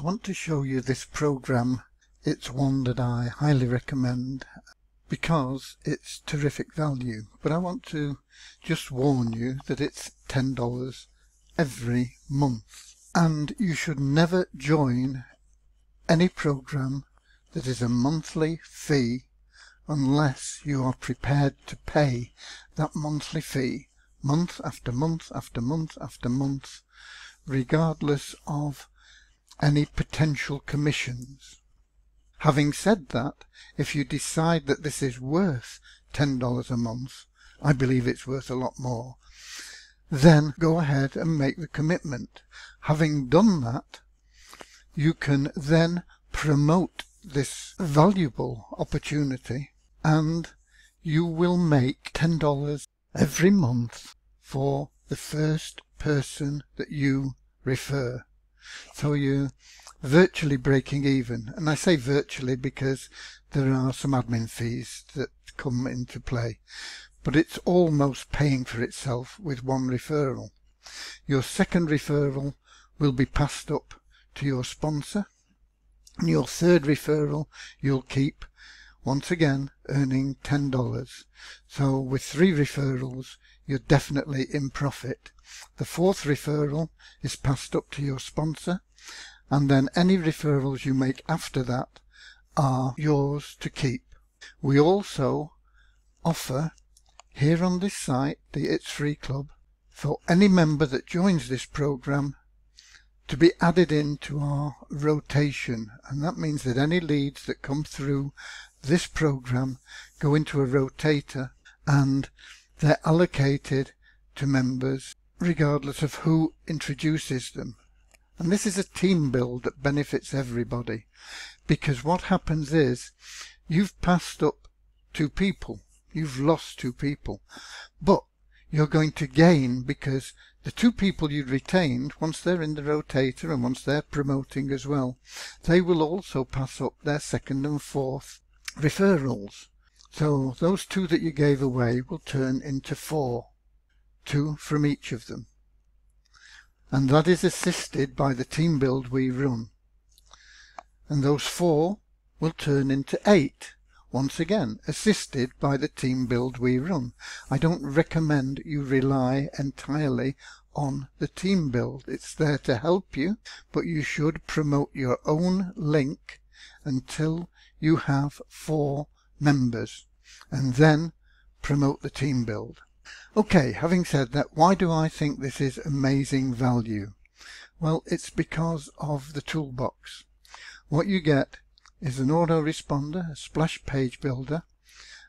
want to show you this program. It's one that I highly recommend because it's terrific value, but I want to just warn you that it's $10 every month, and you should never join any program that is a monthly fee unless you are prepared to pay that monthly fee month after month after month after month, regardless of any potential commissions. Having said that, if you decide that this is worth $10 a month, I believe it's worth a lot more, then go ahead and make the commitment. Having done that, you can then promote this valuable opportunity, and you will make $10 every month for the first person that you refer. So you're virtually breaking even, and I say virtually because there are some admin fees that come into play, but it's almost paying for itself with one referral. Your second referral will be passed up to your sponsor, and your third referral you'll keep, once again earning $10. So with 3 referrals you're definitely in profit. The fourth referral is passed up to your sponsor, and then any referrals you make after that are yours to keep. We also offer here on this site, the It's Free Club, for any member that joins this program to be added into our rotation, and that means that any leads that come through this program go into a rotator, and they're allocated to members regardless of who introduces them. And this is a team build that benefits everybody, because what happens is you've passed up 2 people, you've lost 2 people, but you're going to gain because the 2 people you retained, once they're in the rotator and once they're promoting as well, they will also pass up their second and fourth referrals. So those 2 that you gave away will turn into 4, 2 from each of them. And that is assisted by the team build we run. And those 4 will turn into 8, once again assisted by the team build we run. I don't recommend you rely entirely on the team build. It's there to help you, but you should promote your own link until you have 4 members, and then promote the team build. Okay, having said that, why do I think this is amazing value? Well, it's because of the toolbox. What you get is an autoresponder, a splash page builder,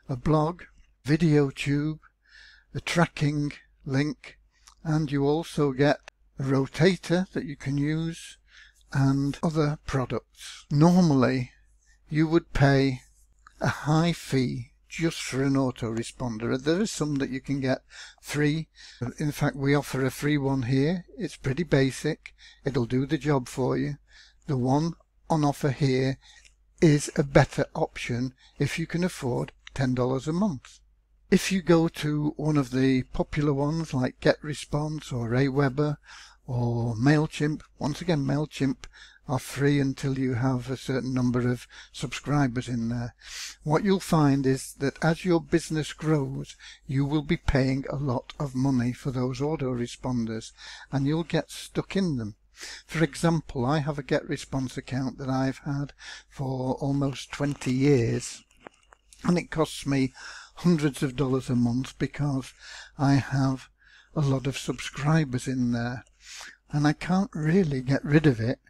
a blog, video tube, a tracking link, and you also get a rotator that you can use and other products. Normally you would pay a high fee just for an autoresponder. There is some that you can get free. In fact, we offer a free one here. It's pretty basic. It'll do the job for you. The one on offer here is a better option if you can afford $10 a month. If you go to one of the popular ones like GetResponse or Aweber or MailChimp, once again MailChimp are free until you have a certain number of subscribers in there. What you'll find is that as your business grows, you will be paying a lot of money for those autoresponders, and you'll get stuck in them. For example, I have a GetResponse account that I've had for almost 20 years, and it costs me hundreds of dollars a month because I have a lot of subscribers in there, and I can't really get rid of it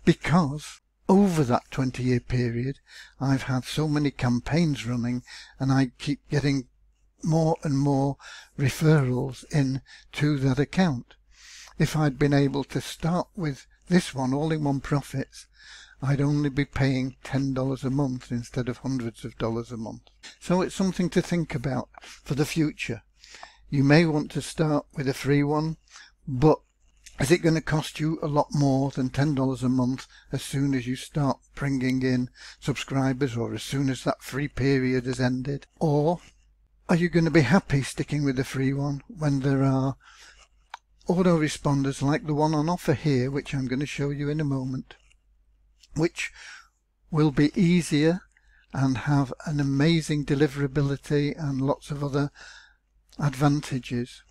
because over that 20-year period I've had so many campaigns running, and I keep getting more and more referrals in to that account. If I'd been able to start with this one, all-in-one profits, I'd only be paying $10 a month instead of hundreds of dollars a month. So it's something to think about for the future. You may want to start with a free one, but is it going to cost you a lot more than $10 a month as soon as you start bringing in subscribers, or as soon as that free period has ended? Or are you going to be happy sticking with the free one when there are autoresponders like the one on offer here, which I'm going to show you in a moment, which will be easier and have an amazing deliverability and lots of other advantages.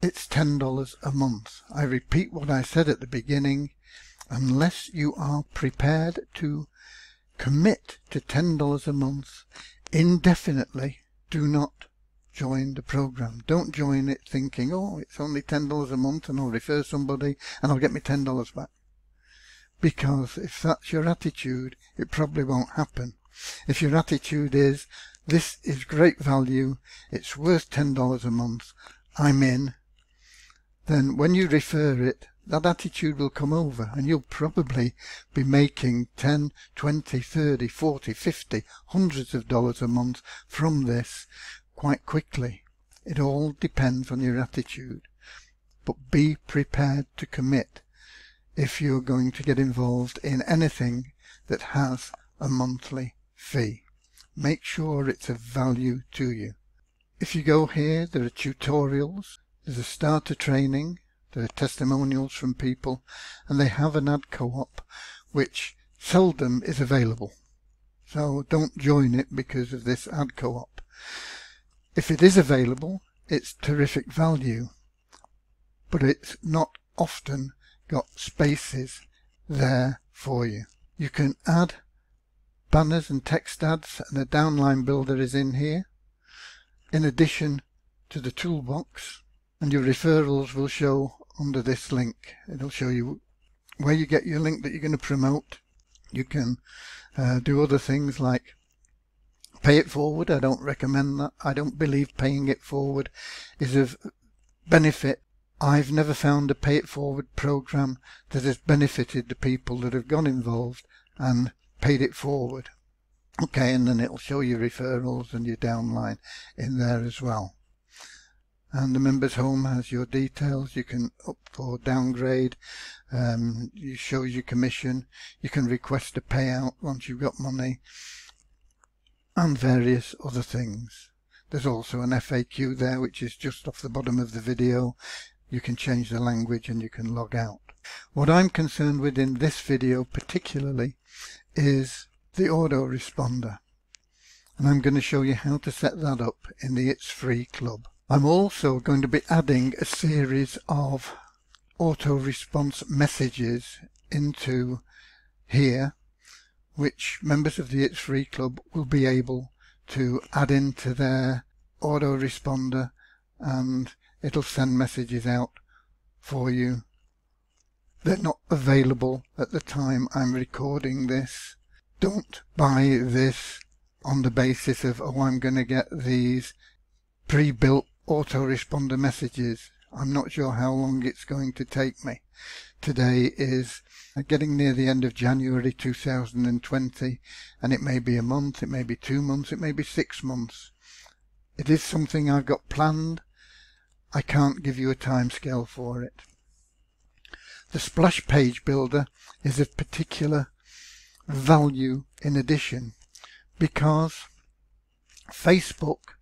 It's $10 a month. I repeat what I said at the beginning. Unless you are prepared to commit to $10 a month indefinitely, do not join the program. Don't join it thinking, oh, it's only $10 a month and I'll refer somebody and I'll get me $10 back. Because if that's your attitude, it probably won't happen. If your attitude is, this is great value, it's worth $10 a month, I'm in, then when you refer it, that attitude will come over and you'll probably be making 10, 20, 30, 40, 50, hundreds of dollars a month from this quite quickly. It all depends on your attitude. But be prepared to commit if you're going to get involved in anything that has a monthly fee. Make sure it's of value to you. If you go here, there are tutorials, there's a starter training, there are testimonials from people, and they have an ad co-op which seldom is available. So don't join it because of this ad co-op. If it is available, it's terrific value, but it's not often got spaces there for you. You can add banners and text ads, and a downline builder is in here, in addition to the toolbox, and your referrals will show under this link. It'll show you where you get your link that you're going to promote. You can do other things like pay it forward. I don't recommend that. I don't believe paying it forward is of benefit. I've never found a pay it forward program that has benefited the people that have gone involved and paid it forward. Okay, and then it'll show you referrals and your downline in there as well. And the members home has your details. You can up or downgrade. It shows your commission. You can request a payout once you've got money, and various other things. There's also an FAQ there, which is just off the bottom of the video. You can change the language and you can log out. What I'm concerned with in this video particularly is the autoresponder, and I'm going to show you how to set that up in the It's Free Club. I'm also going to be adding a series of auto response messages into here, which members of the It's Free Club will be able to add into their autoresponder, and it'll send messages out for you. They're not available at the time I'm recording this. Don't buy this on the basis of, oh, I'm going to get these pre-built autoresponder messages. I'm not sure how long it's going to take me. Today is getting near the end of January 2020, and it may be a month, it may be 2 months, it may be 6 months. It is something I've got planned. I can't give you a timescale for it. The splash page builder is of particular value in addition, because Facebook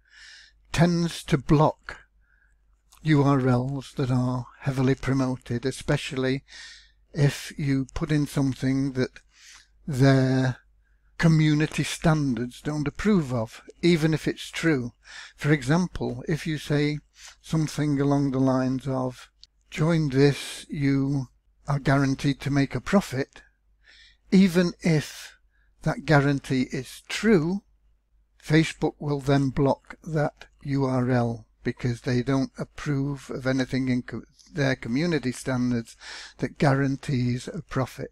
tends to block URLs that are heavily promoted, especially if you put in something that their community standards don't approve of, even if it's true. For example, if you say something along the lines of, join this, you are guaranteed to make a profit, even if that guarantee is true, Facebook will then block that URL because they don't approve of anything in their community standards that guarantees a profit.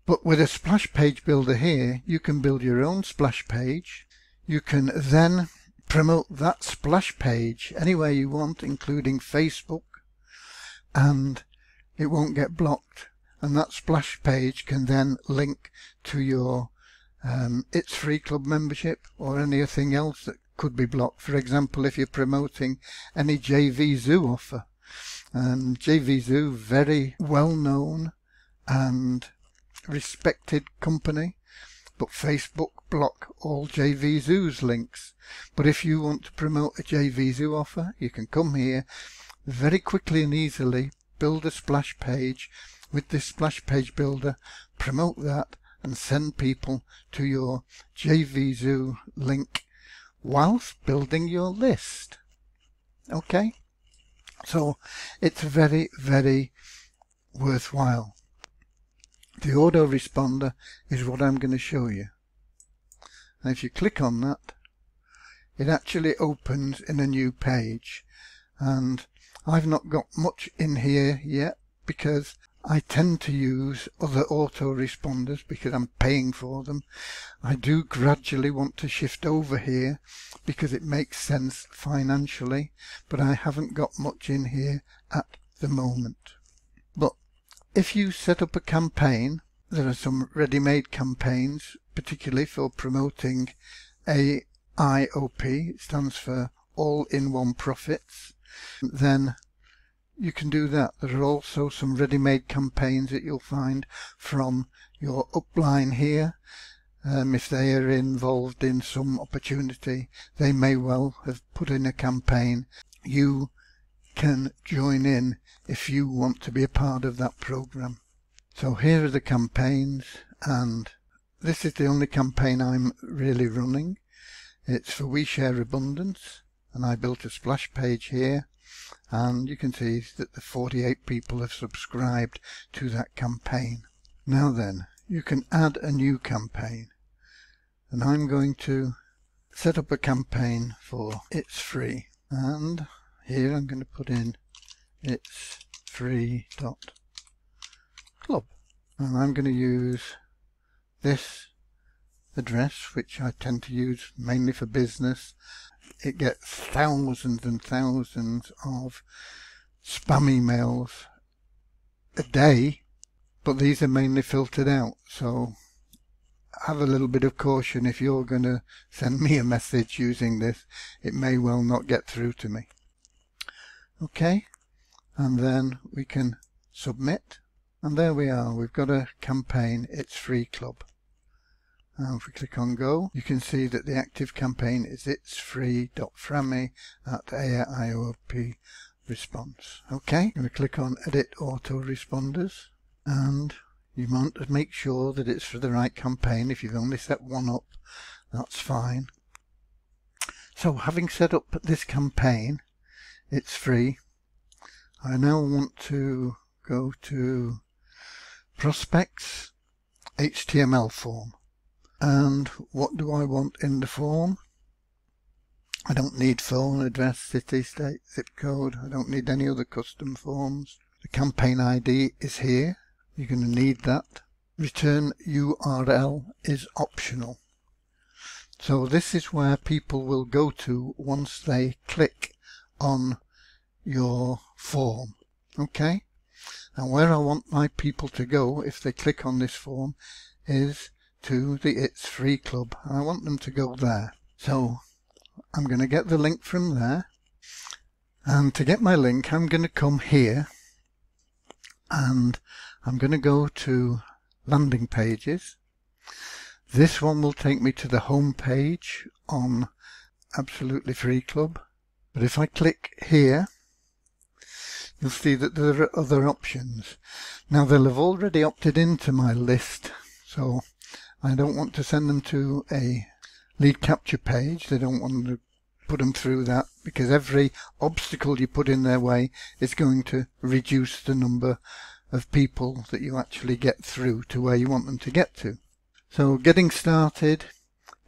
But with a splash page builder here, you can build your own splash page. You can then promote that splash page anywhere you want, including Facebook, and it won't get blocked. And that splash page can then link to your It's Free Club membership or anything else that could be blocked. For example, if you're promoting any JVZoo offer. JVZoo, very well known and respected company, but Facebook block all JVZoo's links. But if you want to promote a JVZoo offer, you can come here very quickly and easily, build a splash page with this splash page builder, promote that and send people to your JVZoo link whilst building your list. Okay, so it's very, very worthwhile. The autoresponder is what I'm going to show you. And if you click on that, it actually opens in a new page. And I've not got much in here yet because I tend to use other autoresponders because I'm paying for them. I do gradually want to shift over here because it makes sense financially, but I haven't got much in here at the moment. But if you set up a campaign, there are some ready-made campaigns, particularly for promoting AIOP, it stands for all-in-one profits, then you can do that. There are also some ready-made campaigns that you'll find from your upline here. If they are involved in some opportunity, they may well have put in a campaign. You can join in if you want to be a part of that program. So here are the campaigns, and this is the only campaign I'm really running. It's for We Share Abundance, and I built a splash page here, and you can see that the 48 people have subscribed to that campaign. Now then, you can add a new campaign, and I'm going to set up a campaign for It's Free, and here I'm going to put in It's Free.club, and I'm going to use this address, which I tend to use mainly for business. It gets thousands and thousands of spam emails a day, but these are mainly filtered out, so have a little bit of caution. If you're going to send me a message using this, it may well not get through to me. Okay, and then we can submit, and there we are. We've got a campaign, It's Free Club. Now if we click on go, you can see that the active campaign is It's Free.Frammy at AIOP response. Okay, I'm going to click on Edit Autoresponders, and you want to make sure that it's for the right campaign. If you've only set one up, that's fine. So having set up this campaign, It's Free, I now want to go to Prospects, HTML form. And what do I want in the form? I don't need phone, address, city, state, zip code. I don't need any other custom forms. The campaign ID is here. You're going to need that. Return URL is optional. So this is where people will go to once they click on your form. Okay? And where I want my people to go if they click on this form is to the It's Free Club. I want them to go there. So I'm going to get the link from there, and to get my link I'm going to come here and I'm going to go to landing pages. This one will take me to the home page on Absolutely Free Club, but if I click here you'll see that there are other options. Now they'll have already opted into my list, so I don't want to send them to a lead capture page. They don't want to put them through that, because every obstacle you put in their way is going to reduce the number of people that you actually get through to where you want them to get to. So getting started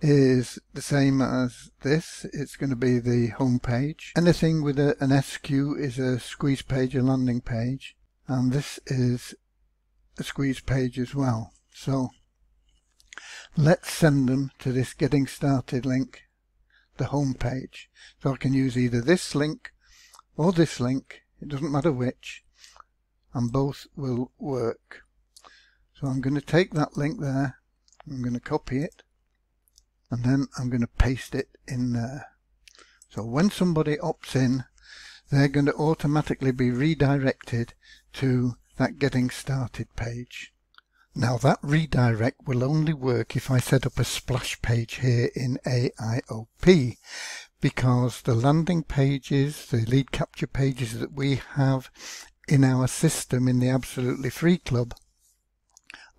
is the same as this. It's going to be the home page. Anything with an SQ is a squeeze page, a landing page, and this is a squeeze page as well. So let's send them to this getting started link, the home page. So I can use either this link or this link, it doesn't matter which, and both will work. So I'm going to take that link there, I'm going to copy it, and then I'm going to paste it in there. So when somebody opts in, they're going to automatically be redirected to that getting started page. Now that redirect will only work if I set up a splash page here in AIOP, because the landing pages, the lead capture pages that we have in our system in the Absolutely Free Club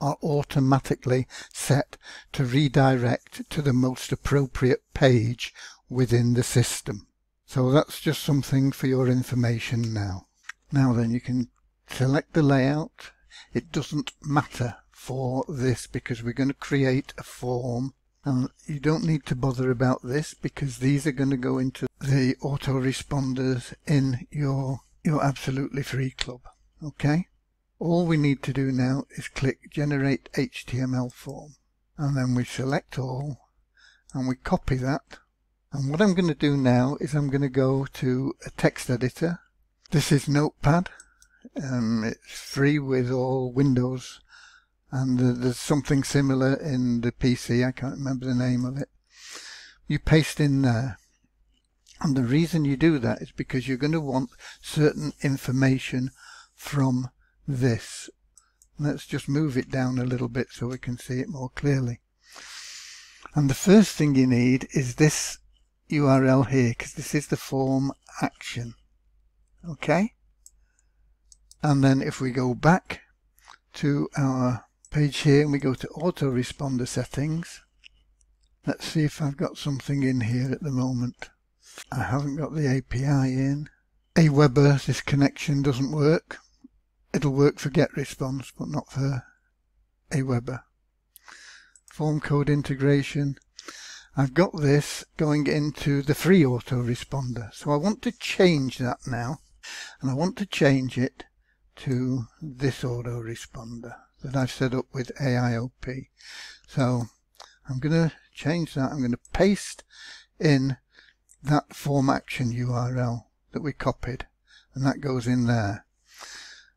are automatically set to redirect to the most appropriate page within the system. So that's just something for your information now. Now then, you can select the layout. It doesn't matter for this because we're going to create a form, and you don't need to bother about this because these are going to go into the autoresponders in your absolutely free club. Okay? All we need to do now is click Generate HTML Form, and then we select all and we copy that. And what I'm going to do now is I'm going to go to a text editor. This is Notepad. It's free with all Windows, and there's something similar in the PC. I can't remember the name of it. You paste in there, and the reason you do that is because you're going to want certain information from this. Let's just move it down a little bit so we can see it more clearly. And the first thing you need is this URL here, because this is the form action. Okay? And then if we go back to our page here and we go to autoresponder settings, let's see if I've got something in here at the moment. I haven't got the API in. Aweber, this connection doesn't work. It'll work for GetResponse, but not for Aweber. Form code integration. I've got this going into the free autoresponder, so I want to change that now, and I want to change it to this autoresponder that I've set up with AIOP. So I'm going to change that. I'm going to paste in that form action URL that we copied, and that goes in there.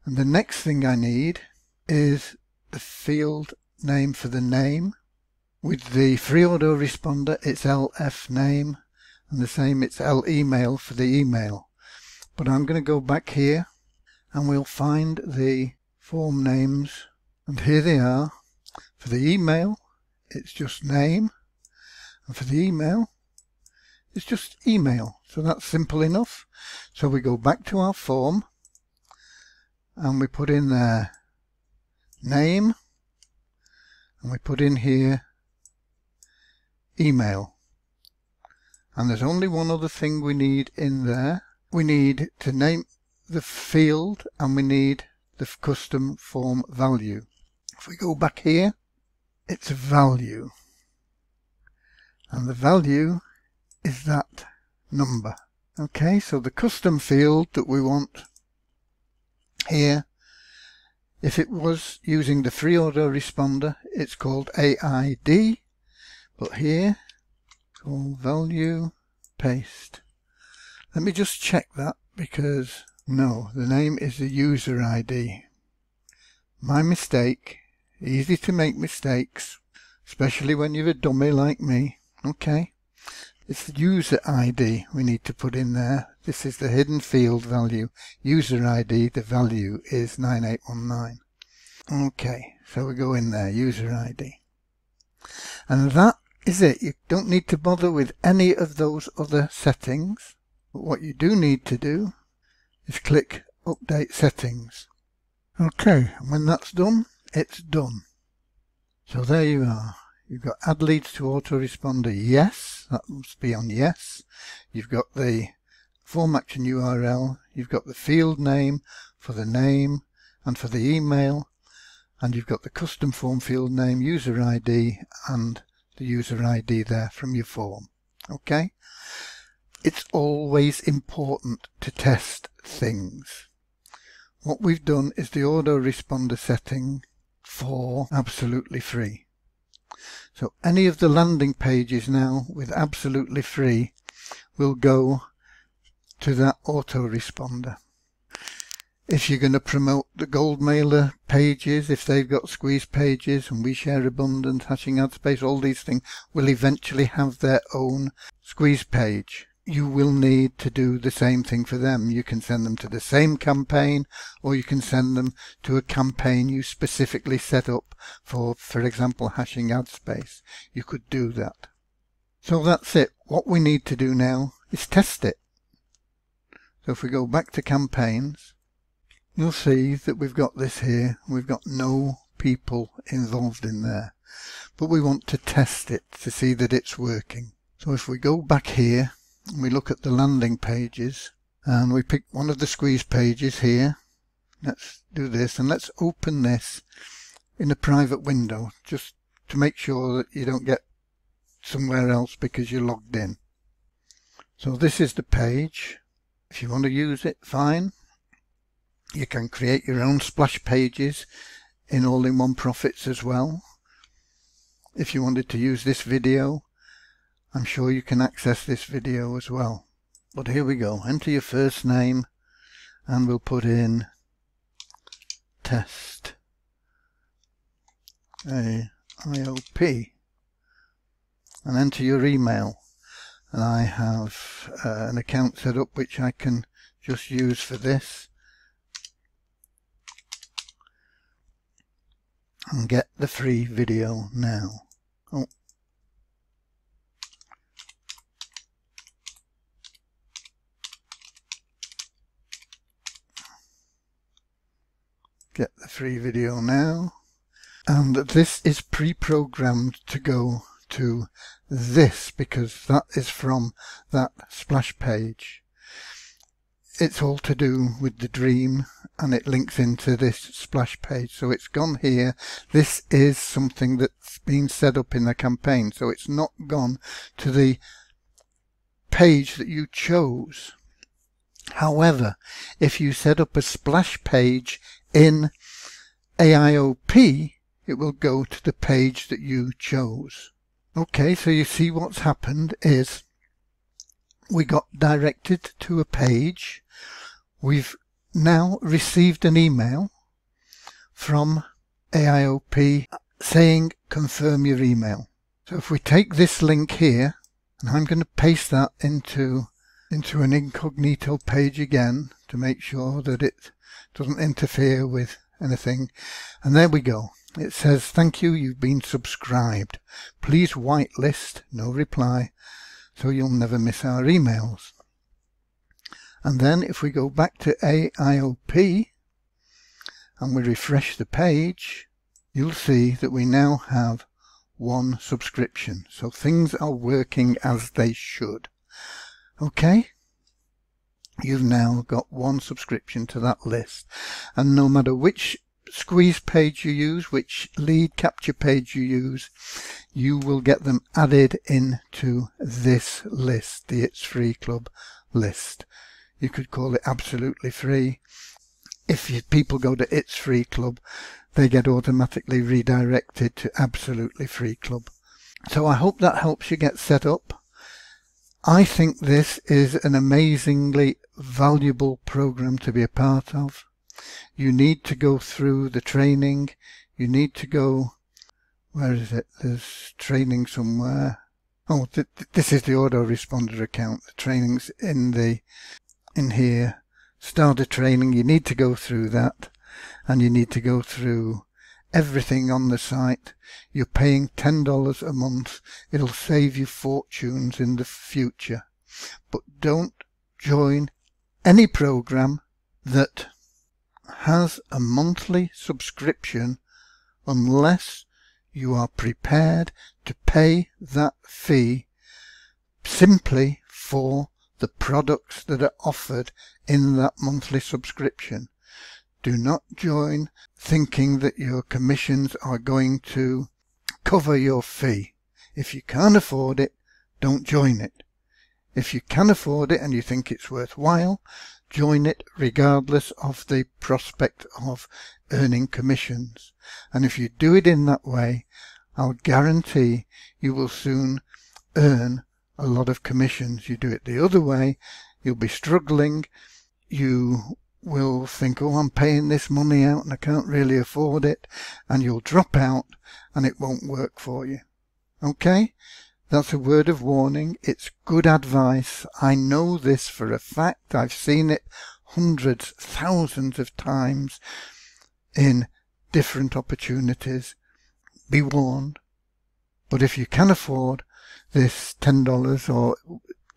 And the next thing I need is the field name for the name. With the free autoresponder, it's LF name, and the same, it's L email for the email. But I'm going to go back here and we'll find the form names, and here they are. For the email, it's just name, and for the email, it's just email. So that's simple enough. So we go back to our form and we put in there name, and we put in here email. And there's only one other thing we need in there. We need to name the field, and we need the custom form value. If we go back here, it's a value, and the value is that number. Okay, so the custom field that we want here, if it was using the free autoresponder, it's called AID, but here, call value, paste. Let me just check that, because no, the name is the user ID. My mistake. Easy to make mistakes, especially when you're a dummy like me. Okay, it's the user ID we need to put in there. This is the hidden field value. User ID, the value is 9819. Okay, so we go in there, user ID. And that is it. You don't need to bother with any of those other settings. But what you do need to do is click Update Settings. Okay, and when that's done, it's done. So there you are. You've got add leads to autoresponder, yes, that must be on yes. You've got the form action URL, you've got the field name for the name and for the email, and you've got the custom form field name, user ID, and the user ID there from your form. Okay? It's always important to test things. What we've done is the autoresponder setting for absolutely free. So any of the landing pages now with absolutely free will go to that autoresponder. If you're going to promote the gold mailer pages, if they've got squeeze pages, and we share abundant, hashing ad space, all these things will eventually have their own squeeze page. You will need to do the same thing for them. You can send them to the same campaign, or you can send them to a campaign you specifically set up for example, hashing ad space. You could do that. So that's it. What we need to do now is test it. So if we go back to campaigns, you'll see that we've got this here. We've got no people involved in there, but we want to test it to see that it's working. So if we go back here and we look at the landing pages and we pick one of the squeeze pages here, let's do this and let's open this in a private window just to make sure that you don't get somewhere else because you're logged in. So this is the page. If you want to use it, fine. You can create your own splash pages in All-in-One Profits as well. If you wanted to use this video, I'm sure you can access this video as well. But here we go. Enter your first name and we'll put in test AIOP and enter your email. And I have an account set up which I can just use for this and get the free video now. Oh. Get the free video now. And this is pre-programmed to go to this because that is from that splash page. It's all to do with the dream and it links into this splash page. So it's gone here. This is something that's been set up in the campaign. So it's not gone to the page that you chose. However, if you set up a splash page in AIOP, it will go to the page that you chose. Okay, so you see what's happened is we got directed to a page. We've now received an email from AIOP saying confirm your email. So if we take this link here, and I'm going to paste that into an incognito page again to make sure that it doesn't interfere with anything. And there we go. It says, thank you, you've been subscribed. Please whitelist, no reply, so you'll never miss our emails. And then if we go back to AIOP and we refresh the page, you'll see that we now have one subscription. So things are working as they should. Okay? You've now got one subscription to that list. And no matter which squeeze page you use, which lead capture page you use, you will get them added into this list, the It's Free Club list. You could call it absolutely free. If people go to It's Free Club, they get automatically redirected to absolutely free club. So I hope that helps you get set up. I think this is an amazingly valuable program to be a part of. You need to go through the training. You need to go, where is it? There's training somewhere. Oh, this is the autoresponder account. The training's in here. Starter training. You need to go through that, and you need to go through everything on the site. You're paying $10 a month. It'll save you fortunes in the future. But don't join any program that has a monthly subscription unless you are prepared to pay that fee simply for the products that are offered in that monthly subscription. Do not join thinking that your commissions are going to cover your fee. If you can't afford it, don't join it. If you can afford it and you think it's worthwhile, join it regardless of the prospect of earning commissions. And if you do it in that way, I'll guarantee you will soon earn a lot of commissions. You do it the other way, you'll be struggling. You will think, oh, I'm paying this money out and I can't really afford it, and you'll drop out and it won't work for you. Okay? That's a word of warning. It's good advice. I know this for a fact. I've seen it hundreds, thousands of times in different opportunities. Be warned. But if you can afford this $10 or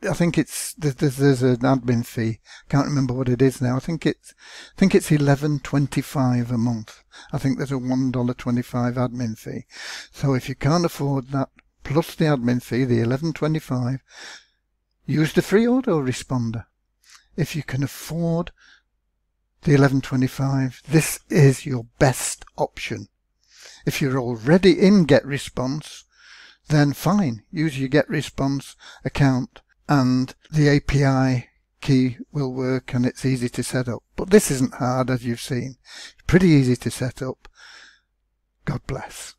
I think there's an admin fee. Can't remember what it is now. I think it's $11.25 a month. I think there's a $1.25 admin fee. So if you can't afford that plus the admin fee, the $11.25, use the free autoresponder. If you can afford the $11.25, this is your best option. If you're already in GetResponse, then fine, use your GetResponse account and the API key will work and it's easy to set up. But this isn't hard, as you've seen. It's pretty easy to set up. God bless.